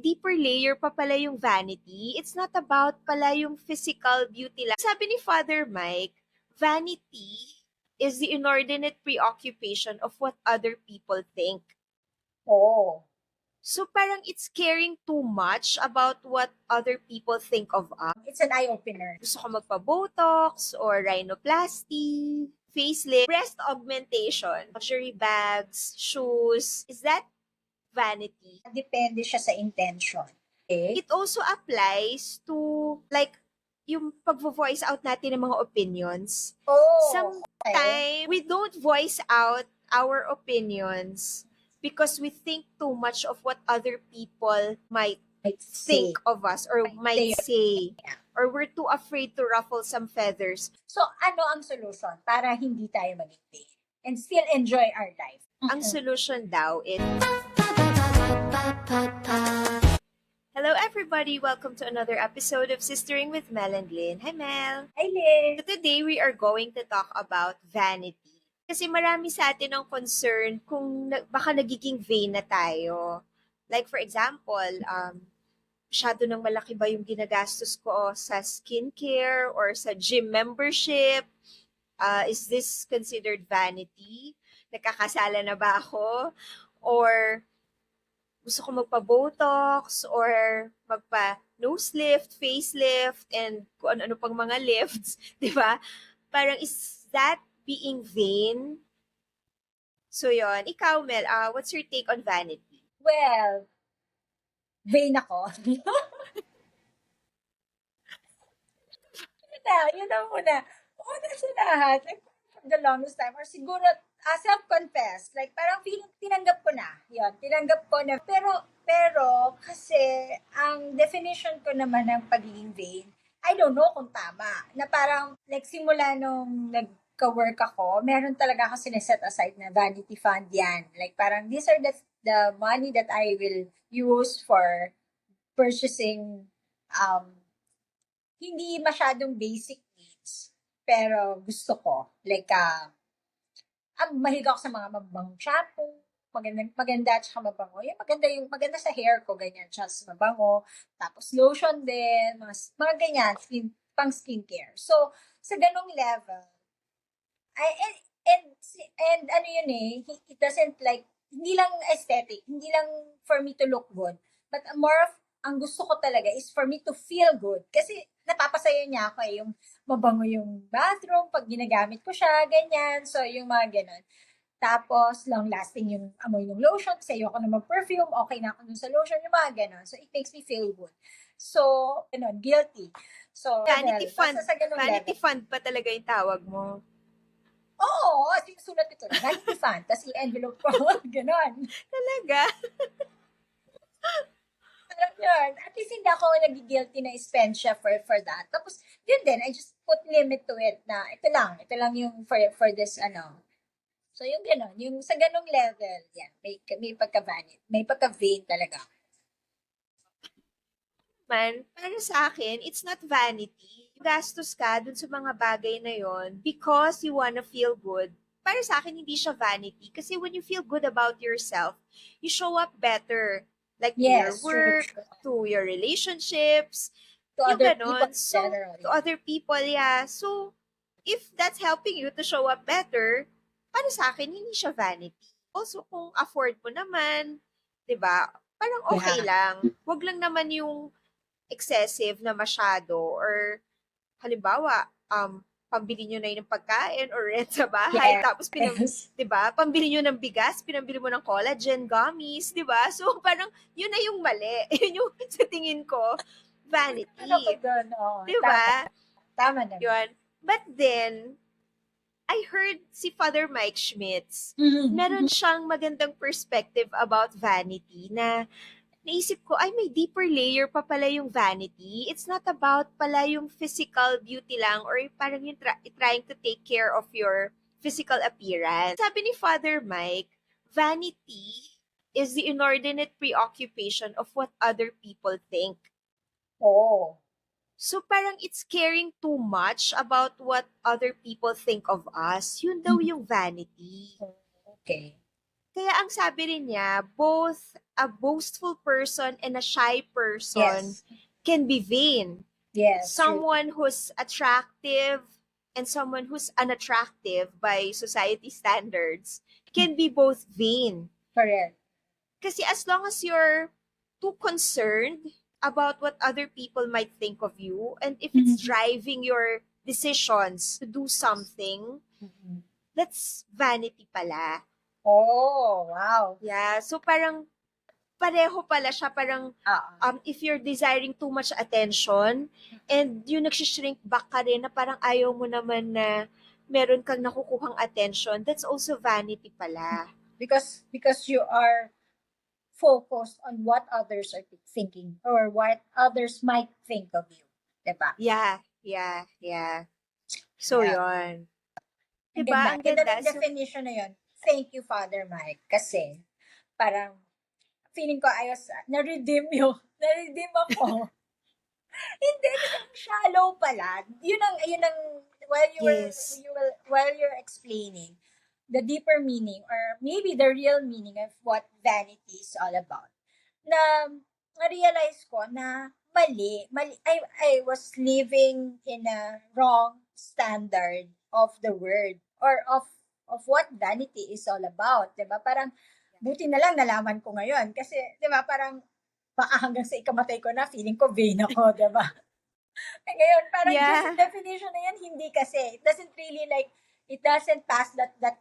deeper layer pa pala yung vanity. It's not about pala yung physical beauty lang. Sabi ni Father Mike, vanity is the inordinate preoccupation of what other people think. Oo. So parang it's caring too much about what other people think of us. It's an eye-opener. Gusto ko magpa-botox or rhinoplasty, facelift, breast augmentation, luxury bags, shoes. Is that vanity? Depende siya sa intention. Okay? It also applies to like yung pag-voice out natin ng mga opinions. Oh, Sometimes we don't voice out our opinions because we think too much of what other people might think of us or might say. Or we're too afraid to ruffle some feathers. So, ano ang solution para hindi tayo maging vain and still enjoy our life? Ang solution daw is... Hello everybody! Welcome to another episode of Sistering with Mel and Lynn. Hi Mel! Hi Lynn! So today we are going to talk about vanity. Kasi marami sa atin ang concern kung baka nagiging vain na tayo. Like for example, masyado nang malaki ba yung ginagastos ko sa skincare or sa gym membership? Is this considered vanity? Nakakasala na ba ako? Or gusto ko magpa-botox or magpa-nose lift, facelift, and kung ano-ano pang mga lifts, di ba? Parang is that being vain? So yon, ikaw Mel, what's your take on vanity? Well, vain ako. Yun na muna. Una sa lahat, like, for the longest time, or siguro, self-confess, like, parang feeling, tinanggap ko na. Yun, tinanggap ko na. Pero, kasi, ang definition ko naman ng pagiging vain, I don't know kung tama. Na parang, like, simula nung nagka-work ako, meron talaga ako sineset aside na vanity fund yan. Like, parang, these are the money that I will use for purchasing, hindi masyadong basic needs, pero gusto ko. Like, mahilig ako sa mga mabangong shampoo, maganda at saka mabango. Yung maganda sa hair ko, ganyan, just mabango. Tapos lotion din, mga ganyan, pang skincare. So, sa ganong level, and ano yun it doesn't like, hindi lang aesthetic, hindi lang for me to look good, but more of, ang gusto ko talaga is for me to feel good. Kasi napapasaya niya ako yung mabango yung bathroom, pag ginagamit ko siya, ganyan. So, yung mga ganon. Tapos, long-lasting yung amoy ng lotion. Kasi ayoko na mag-perfume, okay na ako dun sa lotion, yung mga ganon. So, it makes me feel good. So, ganon, guilty. So, Vanity fund. Vanity fund pa talaga yung tawag mo. Oo, sinusulat ito. Vanity fund. Tapos i-envelope ko. Ganon. Talaga? Yun. At least hindi ako nag-guilty na spend siya for that. Tapos, yun din, I just put limit to it na ito lang yung for this, So, yung gano'n, yung sa ganong level, yan, may pagka-vain talaga. Para sa akin, it's not vanity. Gastos ka dun sa mga bagay na yon because you wanna feel good. Para sa akin, hindi siya vanity. Kasi when you feel good about yourself, you show up better. Like to your work, to your relationships, to yung other ganon. people generally. To other people, yeah. So, if that's helping you to show up better, para sa akin, hindi siya vanity. Also, kung afford mo naman, di ba, parang okay lang. Wag lang naman yung excessive na masyado or halimbawa, pambili nyo na yun ng pagkain or rent sa bahay, tapos diba, pambili nyo ng bigas, pinambili mo ng collagen, gummies, diba? So, parang, yun na yung mali. Yun yung, sa tingin ko, vanity. Diba? Tama na. Yun. But then, I heard si Father Mike Schmitz, meron siyang magandang perspective about vanity na naisip ko, ay may deeper layer pa pala yung vanity. It's not about pala yung physical beauty lang or parang yung trying to take care of your physical appearance. Sabi ni Father Mike, vanity is the inordinate preoccupation of what other people think. Oh. So parang it's caring too much about what other people think of us. Yun daw yung vanity. Okay. Kaya ang sabi rin niya, both a boastful person and a shy person Yes. can be vain. Yes, true. Someone who's attractive and someone who's unattractive by society standards can be both vain. Correct. Kasi as long as you're too concerned about what other people might think of you, and if it's Mhm. driving your decisions to do something, Mhm. that's vanity pala. Oh, wow. Yeah, so parang pareho pala siya, parang Ah. if you're desiring too much attention and yung nagsishrink back ka rin na parang ayaw mo naman na meron kang nakukuhang attention, that's also vanity pala. Because you are focused on what others are thinking or what others might think of you. Diba? Yeah. So, Yeah. yon. Ang Diba? ganda. Ang Ganda ganda. ng So, definition na yun. Thank you, Father Mike. Kasi, parang, feeling ko ayos, na-redeem ako. Hindi, kasi ang shallow pala. Yun ang, yes. while you're explaining, the deeper meaning, or maybe the real meaning of what vanity is all about. Na-realize ko na mali. I was living in a wrong standard of the word, or of what vanity is all about. Diba? Parang, buti na lang nalaman ko ngayon. Kasi, diba, parang, baka hanggang sa ikamatay ko na, feeling ko vain ako, diba? Ngayon, parang just Yeah. sa definition na yan, hindi kasi. It doesn't pass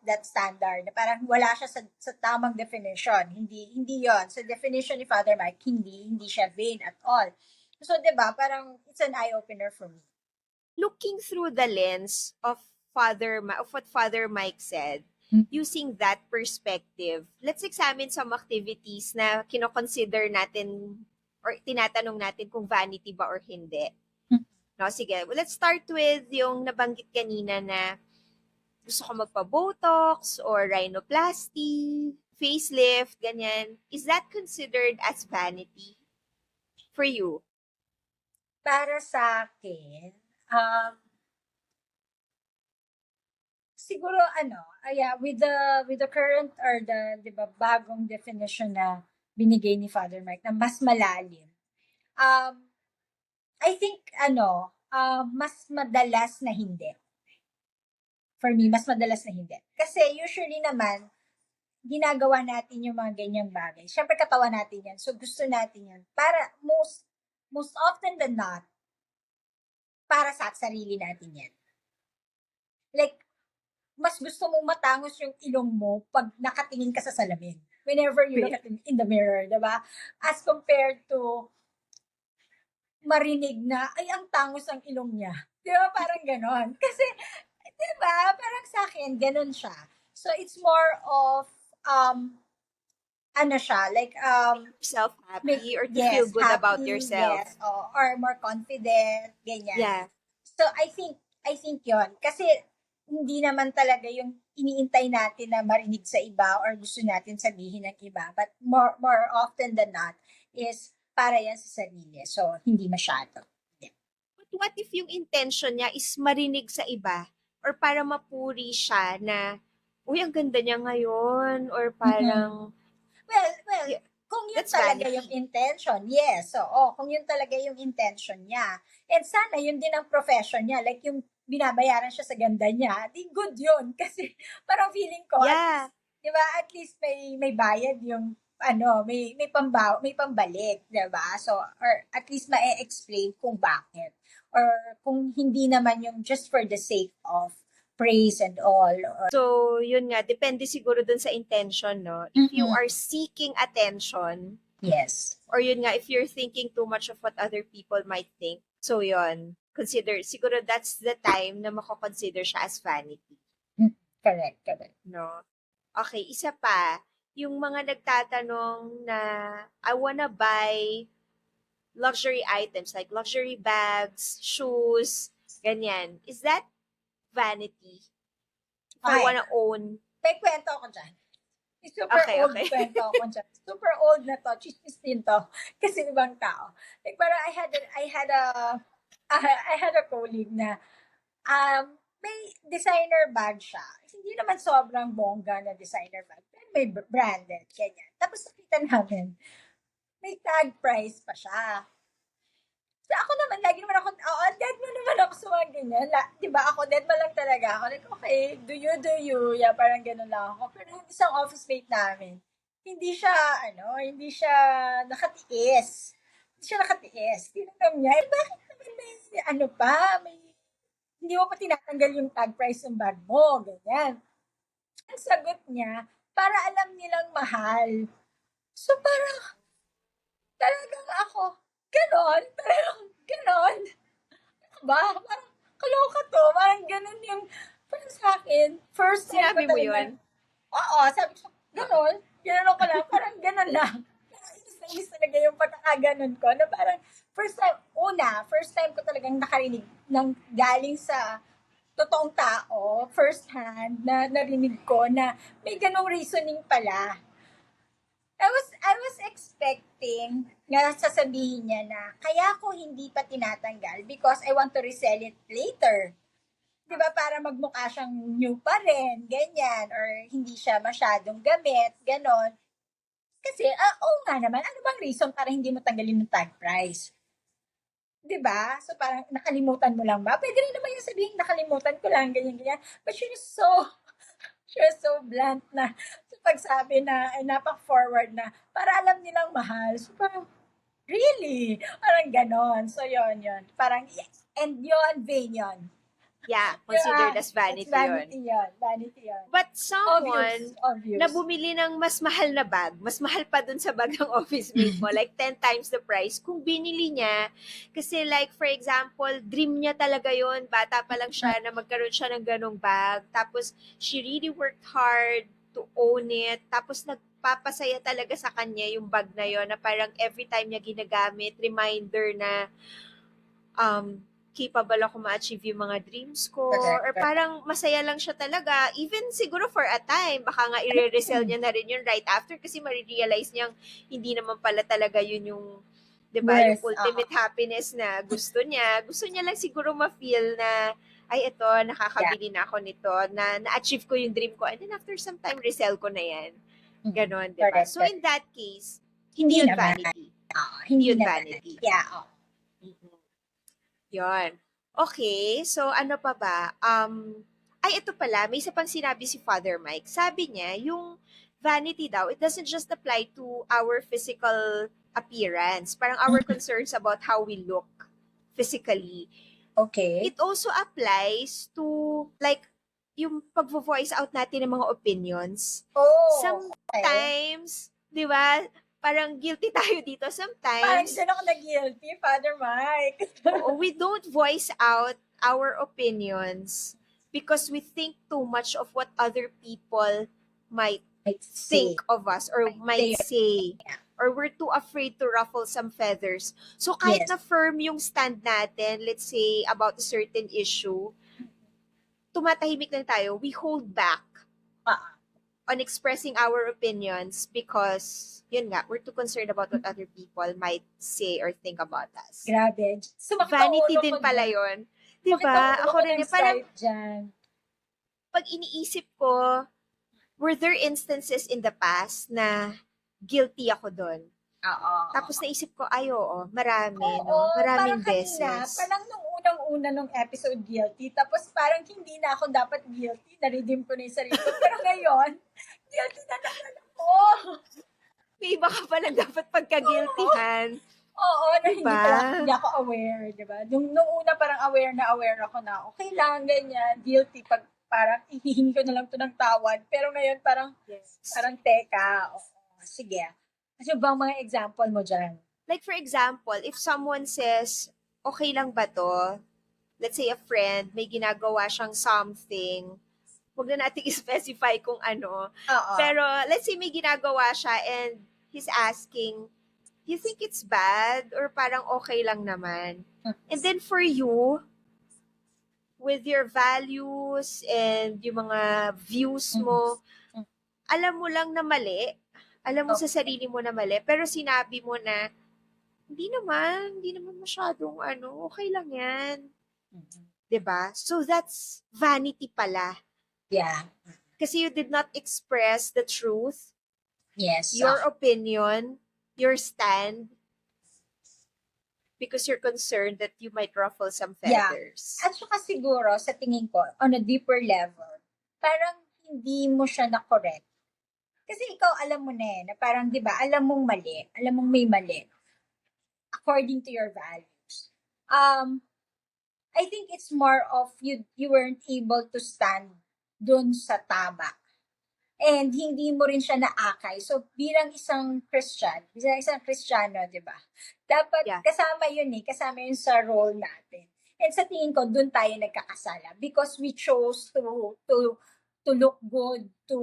that standard. Parang wala siya sa tamang definition. Hindi yon. Sa definition ni Father Mike, hindi siya vain at all. So, 'di ba, parang it's an eye-opener for me. Looking through the lens of of what Father Mike said, using that perspective, let's examine some activities na kino-consider natin or tinatanong natin kung vanity ba or hindi. No, sige. Well, let's start with yung nabanggit kanina na gusto ko magpa-botox or rhinoplasty, facelift, ganyan. Is that considered as vanity for you? Para sa akin, siguro with the current or the 'di ba bagong definition na binigay ni Father Mike na mas malalim. I think mas madalas na hindi. For me, mas madalas na hindi. Kasi usually naman, ginagawa natin yung mga ganyang bagay. Siyempre katawan natin yan. So gusto natin yan. Para most often than not, para sa sarili natin yan. Like, mas gusto mong matangos yung ilong mo pag nakatingin ka sa salamin. Whenever you look at in the mirror, diba? As compared to marinig na, ay, ang tangos ang ilong niya. Diba? Parang ganon. Kasi, diba? Parang sa akin, ganon siya. So, it's more of, like, Yourself make, happy or to feel yes, good about happy, yourself? yes, or more confident, ganyan. Yeah. So, I think yon. Kasi, hindi naman talaga yung iniintay natin na marinig sa iba or gusto natin sabihin ng iba. But more often than not is para yan sa sarili. So, hindi masyado. Yeah. But what if yung intention niya is marinig sa iba or para mapuri siya na, uy, ang ganda niya ngayon or parang, Well, yeah, kung yun that's talaga vanity. yung intention, yes. So, kung yun talaga yung intention niya. And sana yun din ang profession niya. Like yung binabayaran siya sa ganda niya, di good yun. Kasi parang feeling ko, Yeah. di ba, at least may bayad yung, may pambalik, di ba? So, or at least ma-explain kung bakit. Or kung hindi naman yung just for the sake of praise and all. So, yun nga, depende siguro dun sa intention, no? If you are seeking attention, Yes. or yun nga, if you're thinking too much of what other people might think, so yun, siguro that's the time na mako-consider siya as vanity. Correct. No? Okay, isa pa, yung mga nagtatanong na, I wanna buy luxury items like luxury bags, shoes, ganyan. Is that vanity? If I Okay. wanna own. May kwento ako dyan. Super Okay, old okay. kwento ako dyan. Super old na to. Chismis din to. Kasi ibang tao. Like, parang I had a colleague na may designer bag siya. Hindi naman sobrang bongga na designer bag. Pero may branded, ganyan. Tapos nakita namin, may tag price pa siya. So ako naman, lagi naman ako, dead mo naman ako sa mga ganyan. Diba ako, dead mo lang talaga ako. Like, okay, do you. Yeah, parang gano'n lang ako. Pero yung isang office mate namin, hindi siya nakatiis. Hindi siya nakatiis. Tinanong niya, bakit naman hindi mo pa tinatanggal yung tag price ng bag mo, ganyan. Ang sagot niya, para alam nilang mahal. So parang, talagang ako, ganon. Ba? Parang, kaloka to. Parang ganun yung, parang sa akin, first time ko Sinabi mo talaga, yun? oo, sabi ko, ganon ko lang, parang ganon lang. Inis talaga yung pagkakaganon ko, na parang, first time ko talagang nakarinig ng galing sa totoong tao, first hand, na narinig ko na may ganong reasoning pala. I was expecting nga sasabihin niya na kaya ko hindi pa tinatanggal because I want to resell it later. 'Di ba, para magmukha siyang new pa rin, ganyan, or hindi siya masyadong gamit, ganon. Kasi, oo nga naman, ano bang reason para hindi mo tanggalin yung tag price? 'Di ba? So parang nakalimutan mo lang ba? Pwede rin naman yung sabihin nakalimutan ko lang, ganyan. But she was so blunt na sa pagsabi na napak-forward na para alam nilang mahal. So parang, really? Parang ganon. So yun. Parang, yes. And yun, vain yun. Yeah, Yeah, considered as it's vanity yun. Vanity yun. But someone Obvious. na bumili ng mas mahal na bag, mas mahal pa dun sa bag ng office mate mo, like 10 times the price, kung binili niya, kasi like for example, dream niya talaga yon, bata pa lang siya na magkaroon siya ng ganong bag, tapos she really worked hard to own it, tapos nagpapasaya talaga sa kanya yung bag na yon, na parang every time niya ginagamit, reminder na capable ako ma-achieve yung mga dreams ko, or parang masaya lang siya talaga, even siguro for a time, baka nga i-resell niya na rin yun right after kasi marirealize niyang hindi naman pala talaga yun yung, 'di ba, yung ultimate happiness na gusto niya. Gusto niya lang siguro ma-feel na, ay ito, nakakabili na ako nito, na-achieve ko yung dream ko, and then after some time, resell ko na yan. Ganon, 'di ba? So in that case, hindi yun vanity. Hindi yun vanity. Yeah, Yon. Okay, so ano pa ba? Ito pala, may isa pang sinabi si Father Mike. Sabi niya, yung vanity daw, it doesn't just apply to our physical appearance. Parang our concerns about how we look physically. Okay. It also applies to, like, yung pag-voice out natin ng mga opinions. Sometimes, di ba, parang guilty tayo dito sometimes. Parang dyan ako na-guilty, Father Mike. We don't voice out our opinions because we think too much of what other people might think of us or might say. Or we're too afraid to ruffle some feathers. So kahit na firm yung stand natin, let's say, about a certain issue, tumatahimik lang tayo, we hold back on expressing our opinions because, yun nga, we're too concerned about what other people might say or think about us. Grabe. Vanity din pala yun. Diba? Ako rin, parang, pag iniisip ko, were there instances in the past na guilty ako doon? Tapos naisip ko, marami, no? Maraming beses. Parang nung unang-una nung episode guilty, tapos parang hindi na ako dapat guilty, na-redeem ko na yung sarili ko. Pero ngayon, guilty na naman ako. May iba ka palang dapat pagka-guiltyhan. Oo, na hindi ako aware, di ba? Nung una parang aware ako na, okay lang, ganyan, guilty, pag parang ihihingi ko na lang to ng tawad. Pero ngayon parang, parang teka, sige. Ano bang mga example mo dyan? Like for example, if someone says, okay lang ba to? Let's say a friend, may ginagawa siyang something. Huwag na natin i-specify kung ano. Pero let's say may ginagawa siya and he's asking, you think it's bad? Or parang okay lang naman? And then for you, with your values and yung mga views mo, alam mo lang na mali. Alam mo sa sarili mo na mali, pero sinabi mo na, hindi naman masyadong okay lang yan. 'Di ba? So that's vanity pala. Yeah. Kasi you did not express the truth, Yes. your opinion, your stand, because you're concerned that you might ruffle some Yeah. feathers. At saka siguro, sa tingin ko, on a deeper level, parang hindi mo siya na-correct. Kasi ikaw alam mo na na parang, di ba, alam mong mali, alam mong may mali, according to your values. I think it's more of you weren't able to stand dun sa tama. And hindi mo rin siya naakay. So, bilang isang Christian, bilang isang Kristiyano, di ba? Dapat Yeah. kasama yun kasama yun sa role natin. And sa tingin ko, dun tayo nagkakasala because we chose to look good, to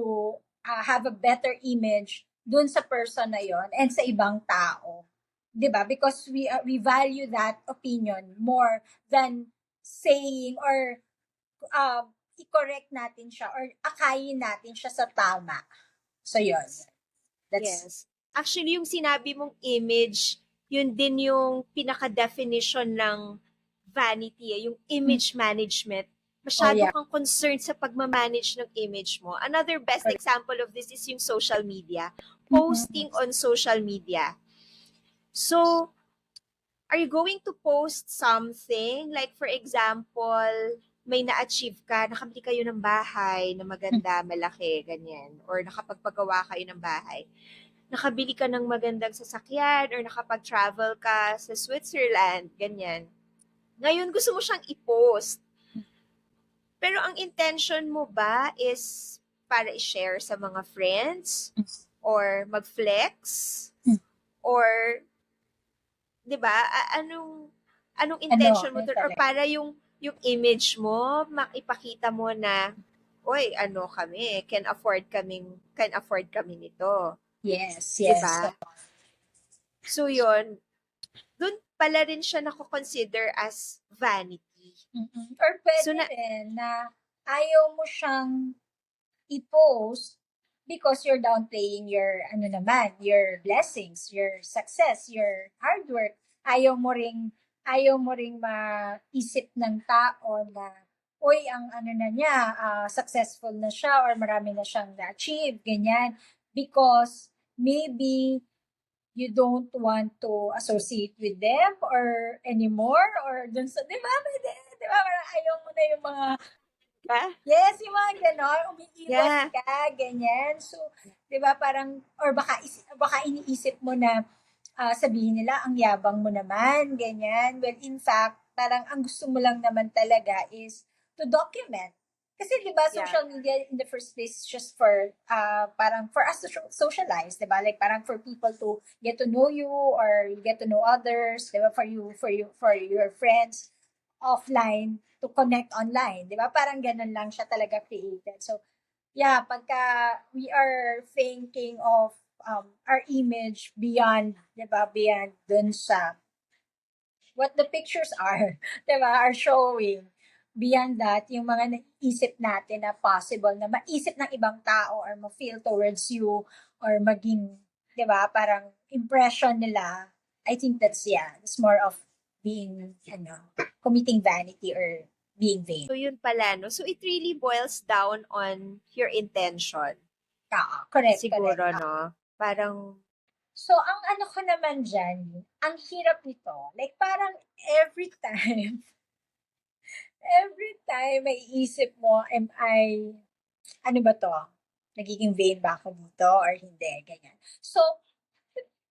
have a better image dun sa person na yon and sa ibang tao. 'Di ba? Because we value that opinion more than saying or i-correct natin siya or akayin natin siya sa tama. So, yun. Yes. Actually, yung sinabi mong image, yun din yung pinaka-definition ng vanity, yung image management. Masyado kang concerned sa pagmamanage ng image mo. Another best example of this is yung social media. Posting on social media. So, are you going to post something? Like, for example, may na-achieve ka, nakabili kayo ng bahay na maganda, malaki, ganyan. Or nakapagpagawa kayo ng bahay. Nakabili ka ng magandang sasakyan or nakapag-travel ka sa Switzerland, ganyan. Ngayon, gusto mo siyang i-post. Pero ang intention mo ba is para i-share sa mga friends? Or mag-flex? Or, di ba, anong intention mo doon? Or para yung image mo, makipakita mo na, oy, kami, can afford kami nito. Yes. Diba? So, yun, dun pala rin siya nako-consider as vanity. Or pwede rin na ayaw mo siyang i-post because you're downplaying your, your blessings, your success, your hard work. Ayaw mo ring maisip ng tao na, uy, ang successful na siya or marami na siyang na-achieve, ganyan. Because maybe you don't want to associate with them or anymore or dun sa, di ba, parang ayaw mo na yung mga, yes, yung mga gano'n, umiiwas ka, ganyan. So, di ba, parang, or baka iniisip mo na, sabihin nila, ang yabang mo naman, ganyan. Well, in fact, parang ang gusto mo lang naman talaga is to document. Kasi di ba, social media in the first place just for, parang for us to socialize, di ba? Like parang for people to get to know you or get to know others, di ba? For your friends offline to connect online, di ba? Parang ganun lang siya talaga created. So, yeah, pagka we are thinking of our image beyond, di ba? Beyond dun sa what the pictures are, di ba? Are showing. Beyond that, yung mga naisip natin na possible na maisip ng ibang tao or ma-feel towards you or maging, di ba, parang impression nila, I think that's more of being, committing vanity or being vain. So, yun pala, no? So, it really boils down on your intention. Correct. Siguro, no? Parang, so, ang ko naman dyan, ang hirap nito, like parang every time may isip mo, am I, ba to? Nagiging vain ba ako dito or hindi? Ganyan. So,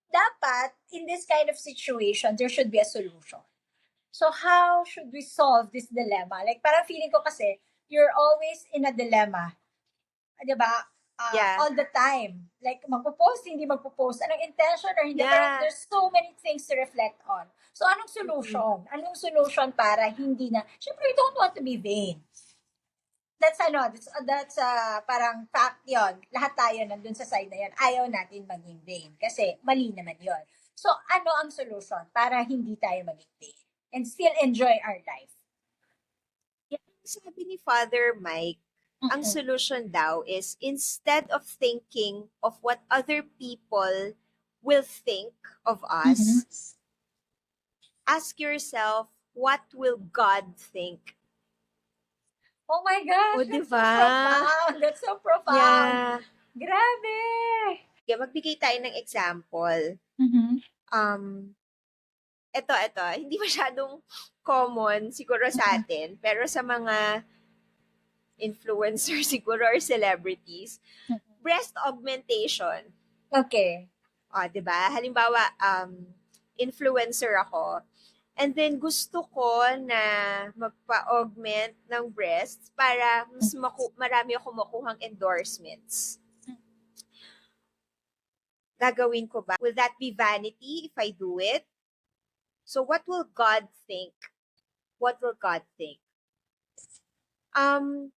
dapat, in this kind of situation, there should be a solution. So, how should we solve this dilemma? Like, parang feeling ko kasi, you're always in a dilemma. Diba? All the time. Like, magpo-post, hindi magpo-post. Anong intention or hindi. Parang there's so many things to reflect on. So, anong solution? Anong solution para hindi na, syempre, we don't want to be vain. That's parang fact yon. Lahat tayo nandun sa side na yon. Ayaw natin maging vain. Kasi mali naman yon. So, ano ang solution para hindi tayo maging vain? And still enjoy our life? Sabi ni Father Mike, ang solution daw is instead of thinking of what other people will think of us, ask yourself, what will God think? Oh my O, gosh, di that's so ba? profound. That's so profound. Yeah. Grabe. Yeah, magbigay tayo ng example. Mhm. Um, ito, hindi masyadong common siguro sa atin, pero sa mga influencers siguro or celebrities, breast augmentation. Okay. O, 'di ba? Halimbawa, influencer ako. And then gusto ko na magpa-augment ng breasts para mas marami ako makuhang endorsements. Gagawin ko ba? Will that be vanity if I do it? So what will God think? What will God think? Um,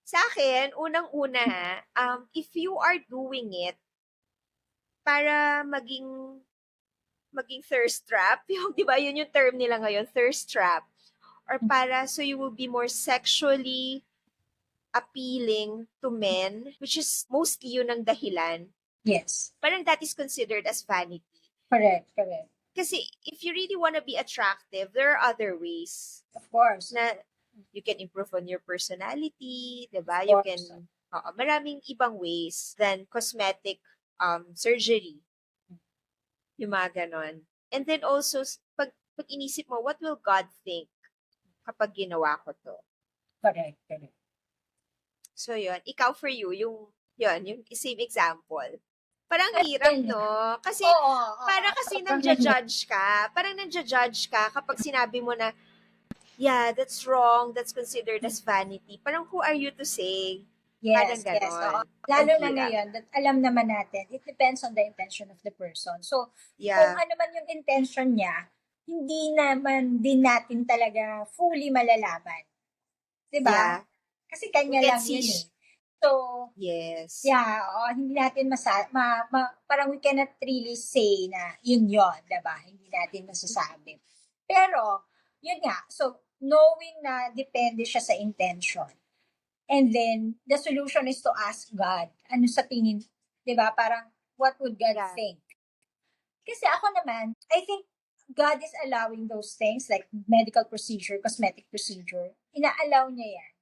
sa akin, unang-una, if you are doing it para maging thirst trap, yung 'di ba yun yung term nila ngayon, thirst trap, or para so you will be more sexually appealing to men, which is mostly yun ang dahilan. Yes. Parang that is considered as vanity. Correct. Correct. Kasi if you really want to be attractive, there are other ways Of course. na you can improve on your personality, 'di ba? Of You course. can maraming ibang ways than cosmetic surgery. Yung mga ganon. And then also pag inisip mo, what will God think kapag ginawa ko to? Correct. Correct. So yun, ikaw for you, yung same example. Parang hirap, no? Kasi para kasi nangja-judge ka. Parang nangja-judge ka kapag sinabi mo na, yeah, that's wrong, that's considered as vanity. Parang who are you to say? Parang Yes, yes. ganon. Lalo Ang na hirap. ngayon, that alam naman natin, it depends on the intention of the person. So, kung Yeah. ano man yung intention niya, hindi naman din natin talaga fully malalaman. Diba? Yeah. Kasi kanya We can lang see yun eh. So, yes. yeah, hindi natin parang we cannot really say na yun, diba? Hindi natin masasabi. Pero, yun nga, so, knowing na depende siya sa intention. And then, the solution is to ask God, ano sa tingin, diba? Parang, what would God Yeah. think? Kasi ako naman, I think God is allowing those things like medical procedure, cosmetic procedure. Ina-allow niya yan.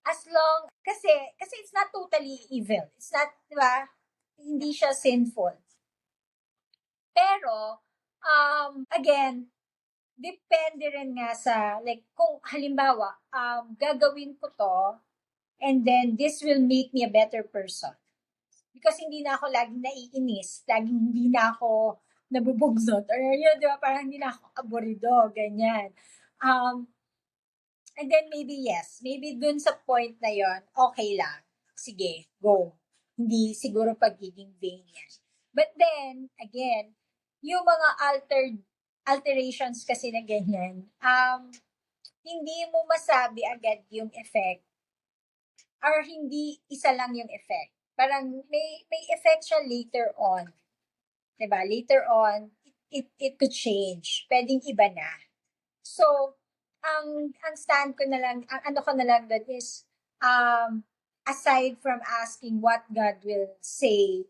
As long, kasi it's not totally evil. It's not, diba? Hindi siya sinful. Pero, again, depende rin nga sa, like, kung halimbawa, gagawin ko to, and then this will make me a better person. Because hindi na ako laging naiinis, laging hindi na ako nabubugsot, or yun, di ba, parang hindi na ako aburido, ganyan. And then maybe yes, maybe dun sa point na yon, okay lang. Sige, go. Hindi siguro pagiging vain yan. But then, again, yung mga alterations kasi na ganyan, hindi mo masabi agad yung effect or hindi isa lang yung effect. Parang may effect siya later on. Diba? Later on, it could change. Pwedeng iba na. So, ang stand ko na lang, ang ano ko na lang doon is, aside from asking what God will say,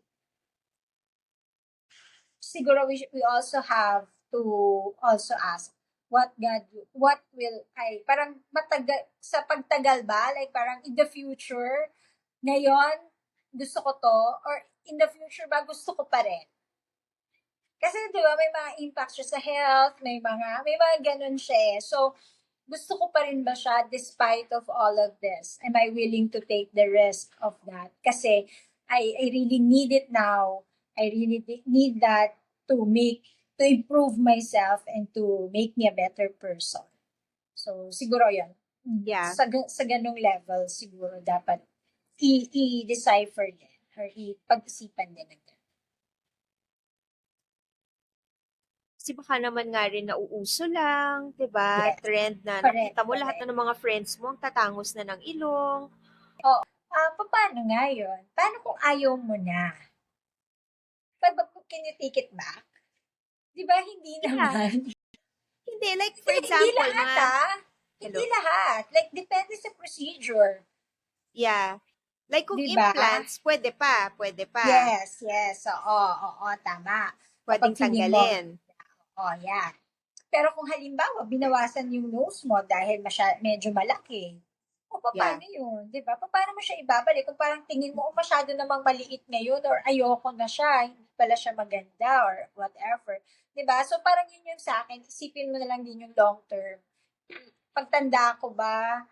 siguro we also have to also ask what will parang matagal, sa pagtagal ba? Like parang in the future, ngayon, gusto ko to, or in the future ba, gusto ko pa rin. Kasi di ba, may mga impact siya sa health, may mga ganun siya eh. So, gusto ko pa rin ba siya despite of all of this? Am I willing to take the risk of that? Kasi I really need it now. I really need that to improve myself and to make me a better person. So, siguro yun. Yeah. Sa ganung level, siguro dapat i-decipher din or ipag-isipan din ng Kasi baka naman nga rin nauuso lang, 'di ba? Yes. Trend na Correct, nakita mo lahat na ng mga friends mo ang tatangos na ng ilong. Paano nga yun? Paano kung ayaw mo na? Can you take it back? Di ba hindi naman? Hindi, like for Hindi example, lahat Hindi lahat. Like, depende sa procedure. Yeah. Like kung Diba? implants, pwede pa. Yes. Oo, tama. Pwedeng Kapag feeling mo, tanggalin. yeah. Pero kung halimbawa, binawasan yung nose mo dahil medyo malaki, o Yeah. paano yun? Di ba? Paano mo siya ibabalik? Kung parang tingin mo, masyado namang maliit ngayon or ayoko na siya, hindi pala siya maganda or whatever. Di ba? So parang yun yung sa akin, isipin mo na lang din yung long term. Pagtanda ko ba,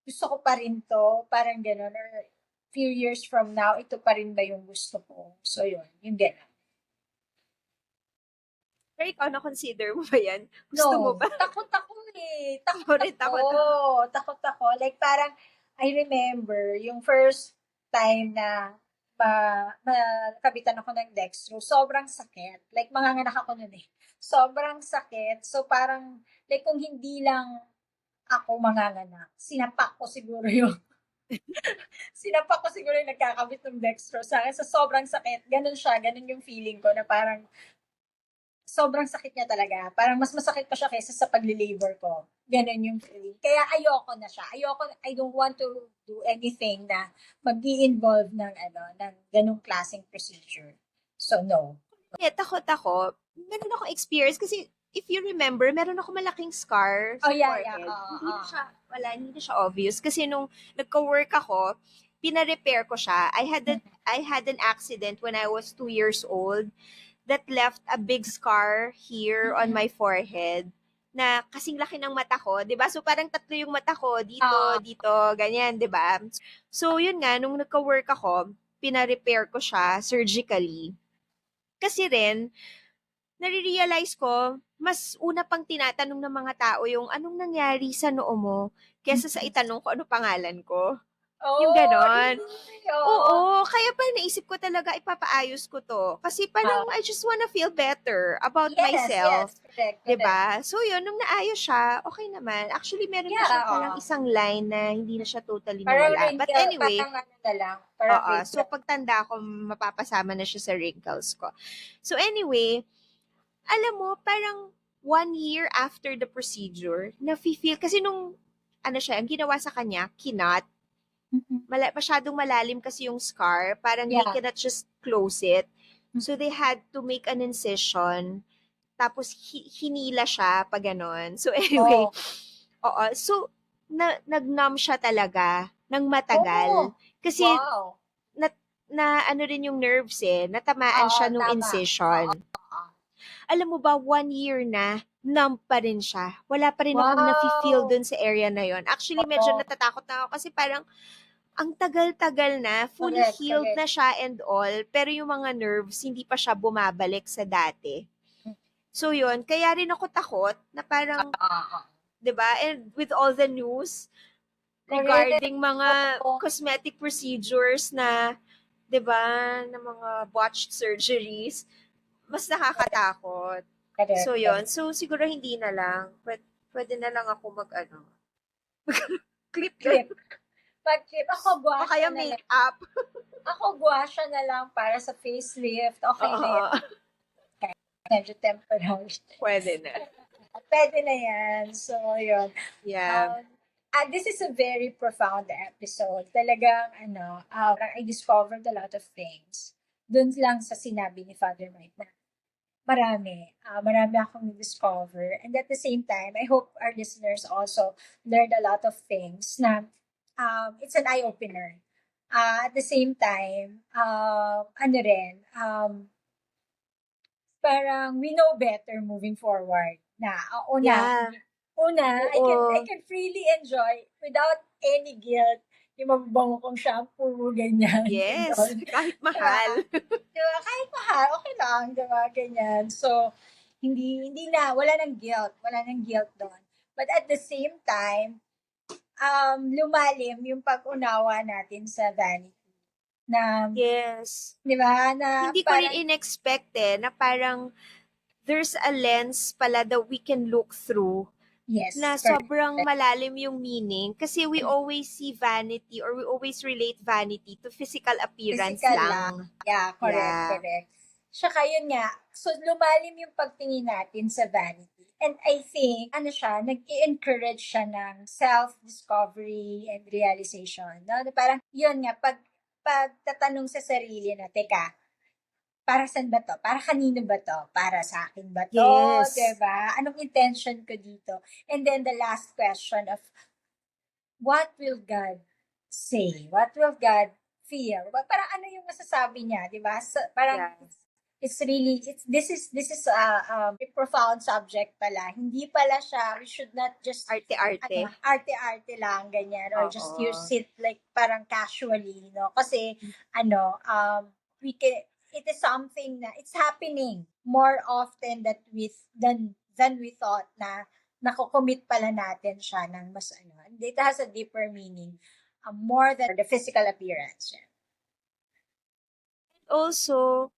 gusto ko pa rin to, parang gano'n, or few years from now, ito pa rin ba yung gusto ko? So yun, yung gano'n. Pero ikaw, na-consider mo ba yan? Gusto mo No, ba? takot ako eh. Takot Ako rin, ako. takot. Takot ako. Like parang, I remember, yung first time na makabitan ako ng dextro, sobrang sakit. Like, manganganak ako nun eh. Sobrang sakit. So, parang, like, kung hindi lang ako manganganak, sinapak ko siguro yung nagkakabit ng dextro sa akin. Sa sobrang sakit, ganun siya, ganun yung feeling ko na parang, sobrang sakit niya talaga. Parang mas masakit pa siya kaysa sa pagli-labor ko. Ganun yung feeling. Kaya ayoko na siya. I don't want to do anything na mag-i-involve ng ganung klaseng procedure. So, no. Takot ako. Meron akong experience kasi if you remember, meron ako malaking scar Oh, sa yeah, yeah. forehead. Hindi na siya obvious. Kasi nung nagka-work ako, pina-repair ko siya. I had an accident when I was 2 years old that left a big scar here on my forehead na kasing laki ng mata ko, 'di ba? So parang tatlo yung mata ko, dito, Ah, dito, ganyan, 'di ba? So yun nga nung nagka-work ako, pina-repair ko siya surgically. Kasi rin nare-realize ko, mas una pang tinatanong ng mga tao yung anong nangyari sa noo mo kesa sa itanong ko ano pangalan ko. Yung oh, ganon. really? Oo. Oo, kaya pa naisip ko talaga ipapaayos ko to. Kasi Ah, parang I just wanna feel better about yes, myself. yes. Correct, 'Di correct. ba? So yun, nung naayos siya, okay naman. Actually, meron na Yeah, siyang parang oo. isang line na hindi na siya totally Parang nawala. But wrinkle, anyway, parang ano na lang, parang oo. So wrinkle. pagtanda ko, mapapasama na siya sa wrinkles ko. So anyway, alam mo, parang 1 year after the procedure, nafe-feel, kasi nung, ano siya, ang ginawa sa kanya, kinat, Mhm. masyadong malalim kasi yung scar, parang they Yeah. cannot just close it. So they had to make an incision, tapos hinila siya, pa ganon. So anyway, Oh. oo, so, nag-numb siya talaga ng matagal. Oh. Kasi, Wow. na, ano rin yung nerves eh, natamaan Oo, siya nung tama. Oo. incision. Oo. Alam mo ba, 1 year na, numb pa rin siya. Wala pa rin akong nafe-feel Wow! dun sa area na yon. Actually, medyo Oo, natatakot na ako kasi parang ang tagal-tagal na, fully correct, healed correct. na siya and all, pero yung mga nerves, hindi pa siya bumabalik sa dati. So yun, kaya rin ako takot na parang, Oo, 'di ba? And with all the news correct. regarding mga Oo, cosmetic procedures na, 'di ba, na mga botched surgeries, mas nakakatakot. correct, So, yon. correct. So, siguro hindi na lang. Pwede na lang ako ano, clip na. Clip. Pag-clip, ako O guasha kaya na lang. make-up. Ako guasha na lang para sa facelift. Okay na yan. Oo. Medyo temporary. Pwede na. Pwede na yan. So, yun. Yeah. Um, this is a very profound episode. Talagang, I discovered a lot of things. Doon lang sa sinabi ni Father Mike na marami akong discover. And at the same time, I hope our listeners also learned a lot of things na it's an eye-opener. At the same time, parang we know better moving forward. Na, Yeah. I Oo. can freely enjoy without any guilt yung mababango kong shampoo, ganyan, Yes. ganon. Kahit Diba? mahal. Diba? Kahit mahal, okay lang, diba? Ganyan. So, hindi na, wala nang guilt doon. But at the same time, lumalim yung pag-unawa natin sa vanity. Na, Yes. di ba, na Hindi ko rin parang, in-expect na parang there's a lens pala that we can look through na yes, correct. sobrang malalim yung meaning kasi we always see vanity or we always relate vanity to physical appearance Physical lang. lang. Yeah, correct, Yeah. correct. Tsaka yun nga, so lumalim yung pagtingin natin sa vanity. And I think, nag-i-encourage siya ng self-discovery and realization. No? Na parang, yun nga, pag tatanong sa sarili na, teka, para saan ba 'to? Para kanino ba 'to? Para sa akin ba 'to, Yes. 'di ba? Anong intention ko dito? And then the last question of what will God say? What will God feel? Parang ano yung masasabi niya, 'di ba? Parang Yeah. it's really this is a profound subject pala. Hindi pala siya, we should not just Arte-arte. arte-arte lang ganyan, or just use Oo. it like parang casually, kasi ano we can, it is something na it's happening more often that than we thought, na nako-commit pala natin siya ng mas it has a deeper meaning, more than the physical appearance. Also,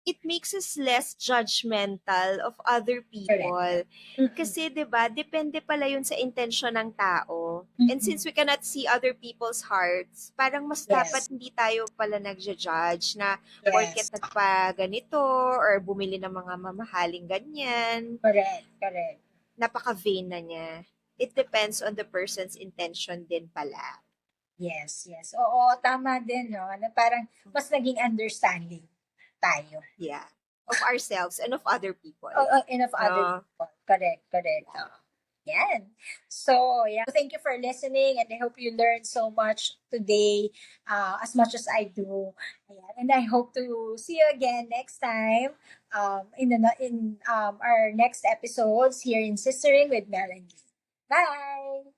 it makes us less judgmental of other people. Correct. Kasi 'di ba, depende pala 'yun sa intensyon ng tao. And since Mm-mm. we cannot see other people's hearts, parang mas dapat Yes. hindi tayo pala nagja-judge na porket Yes. nagpa-ganito or bumili ng mga mamahaling ganyan, Correct. napaka-vain na niya. It depends on the person's intention din pala. Yes. Oo, tama din, no? Na parang mas naging understanding tayo. Yeah. Of ourselves and of other people. And of other people. Correct. Yan. So, yeah. Thank you for listening, and I hope you learned so much today, as much as I do. Ayan. And I hope to see you again next time, in our next episodes here in Sistering with Melanie. Bye!